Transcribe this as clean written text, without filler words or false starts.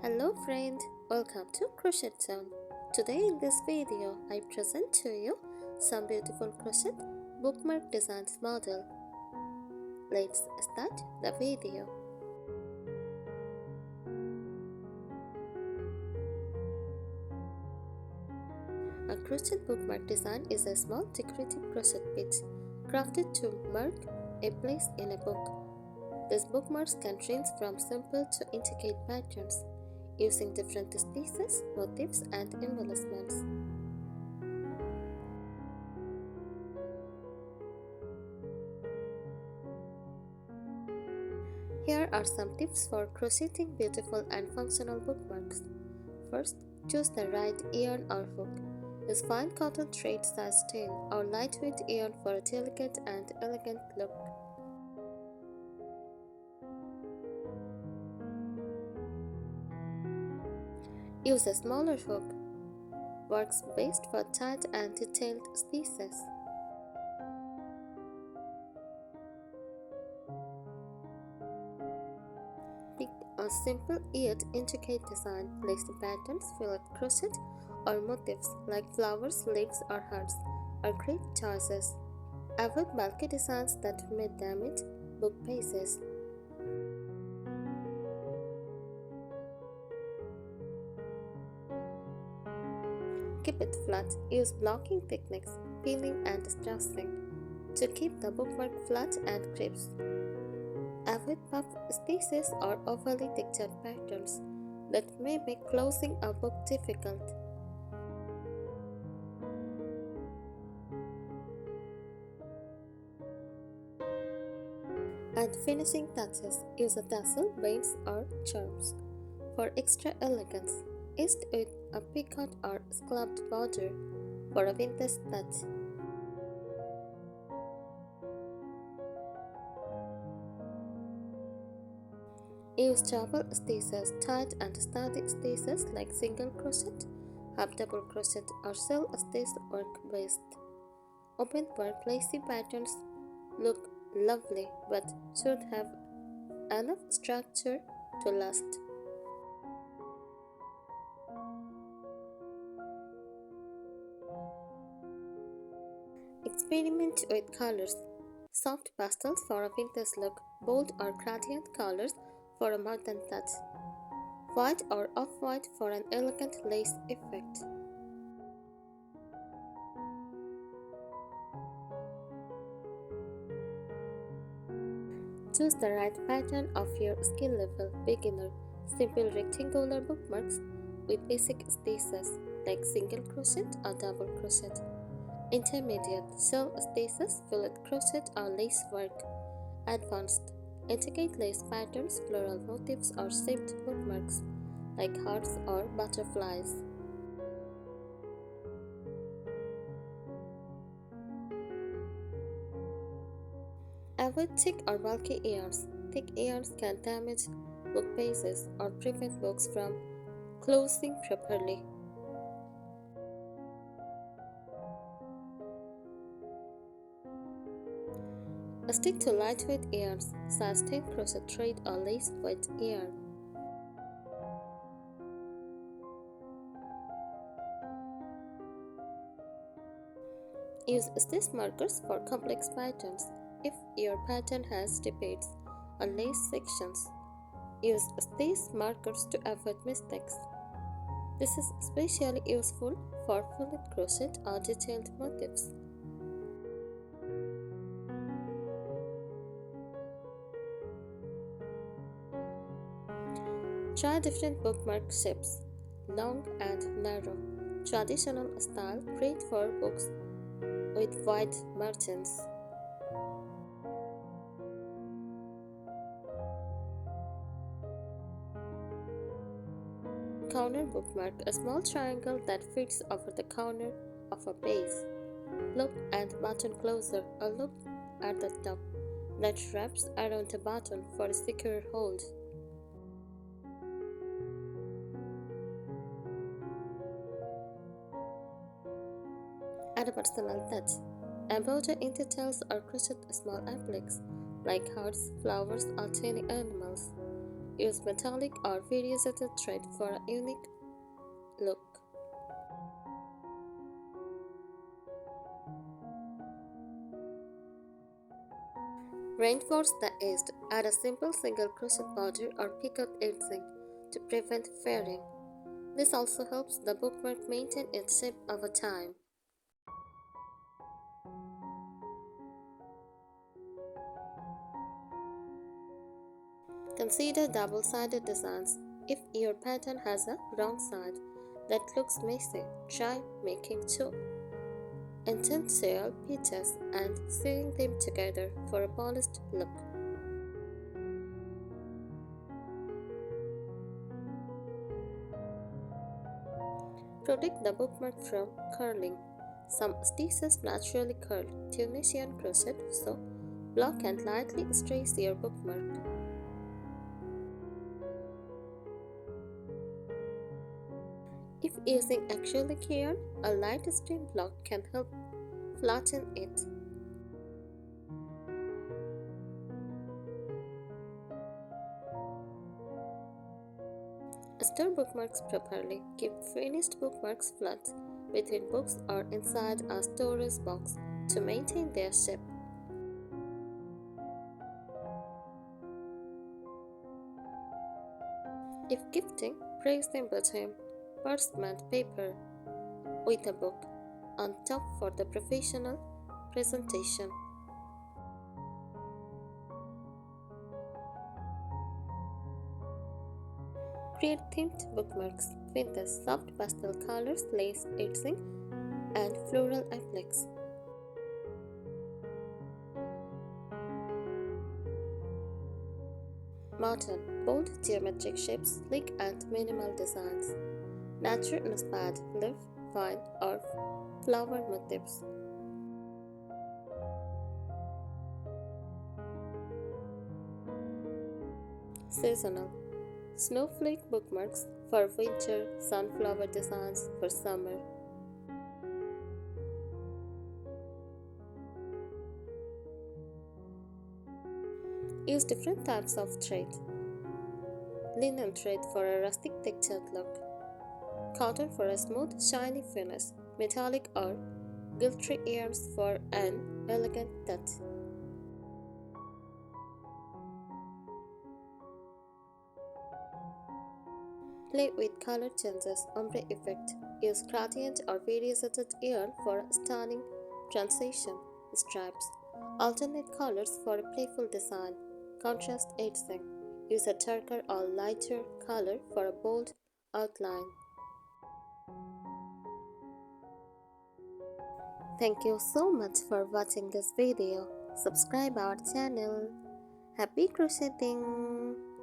Hello friend, welcome to Crochet Zone. Today in this video, I present to you some beautiful crochet bookmark designs model. Let's start the video. A crochet bookmark design is a small decorative crochet bit crafted to mark a place in a book. These bookmarks can range from simple to intricate patterns, using different stitches, motifs, and embellishments. Here are some tips for crocheting beautiful and functional bookmarks. First, choose the right yarn or hook. Use fine cotton thread size 10 or lightweight yarn for a delicate and elegant look. Use a smaller hook. Works best for tight and detailed stitches. Pick a simple yet intricate design. Lace patterns, fillet crochet, or motifs like flowers, leaves, or hearts are great choices. Avoid bulky designs that may damage book pages. Keep it flat. Use blocking techniques, peeling and stressing to keep the bookmark flat and crisp. Avoid puff stitches or overly textured patterns that may make closing a book difficult. Add finishing touches. Use a tassel, bands, or charms for extra elegance. East with a picot or scalloped border for a vintage touch. Use double stitches, tight and sturdy stitches like single crochet, half double crochet, or cell stitch work best. Open work lacy patterns look lovely but should have enough structure to last. Experiment with colors. Soft pastels for a vintage look, bold or gradient colors for a modern touch, white or off-white for an elegant lace effect. Choose the right pattern of your skill level. Beginner, simple rectangular bookmarks with basic stitches like single crochet or double crochet. Intermediate, shell stitches, fillet crochet or lace work. Advanced, intricate lace patterns, floral motifs or shaped bookmarks like hearts or butterflies. Avoid thick or bulky yarns. Thick yarns can damage book pages or prevent books from closing properly. Stick to lightweight yarns, size 10 crochet thread or lace weight yarn. Use stitch markers for complex patterns. If your pattern has debates or lace sections, use stitch markers to avoid mistakes. This is especially useful for fillet crochet or detailed motifs. Try different bookmark shapes, long and narrow. Traditional style, great for books with wide margins. Corner bookmark, a small triangle that fits over the corner of a page. Loop and button closer, a loop at the top that wraps around the button for a secure hold. Add a personal touch. Embroider in details or crochet small appliques like hearts, flowers, or tiny animals. Use metallic or variegated thread for a unique look. Reinforce the edge. Add a simple single crochet border or picket edging to prevent fairing. This also helps the bookmark maintain its shape over time. Consider double-sided designs. If your pattern has a wrong side that looks messy, try making two intentional pieces and sewing them together for a polished look. Protect the bookmark from curling. Some stitches naturally curl Tunisian crochet, so block and lightly stretch your bookmark. If using acrylic yarn, a light stream block can help flatten it. Store bookmarks properly. Keep finished bookmarks flat between books or inside a storage box to maintain their shape. If gifting, place them between parchment paper with a book on top for the professional presentation. Create themed bookmarks with the soft pastel colors, lace edging, and floral appliques. Modern, bold geometric shapes, sleek and minimal designs. Nature-inspired leaf, vine, or flower motifs. Seasonal. Snowflake bookmarks for winter, sunflower designs for summer. Use different types of thread. Linen thread for a rustic textured look. Cotton for a smooth, shiny finish. Metallic or glittery yarns for an elegant touch. Play with color changes, ombre effect. Use gradient or variegated yarn for a stunning transition. Stripes. Alternate colors for a playful design. Contrast edging. Use a darker or lighter color for a bold outline. Thank you so much for watching this video. Subscribe our channel. Happy crocheting!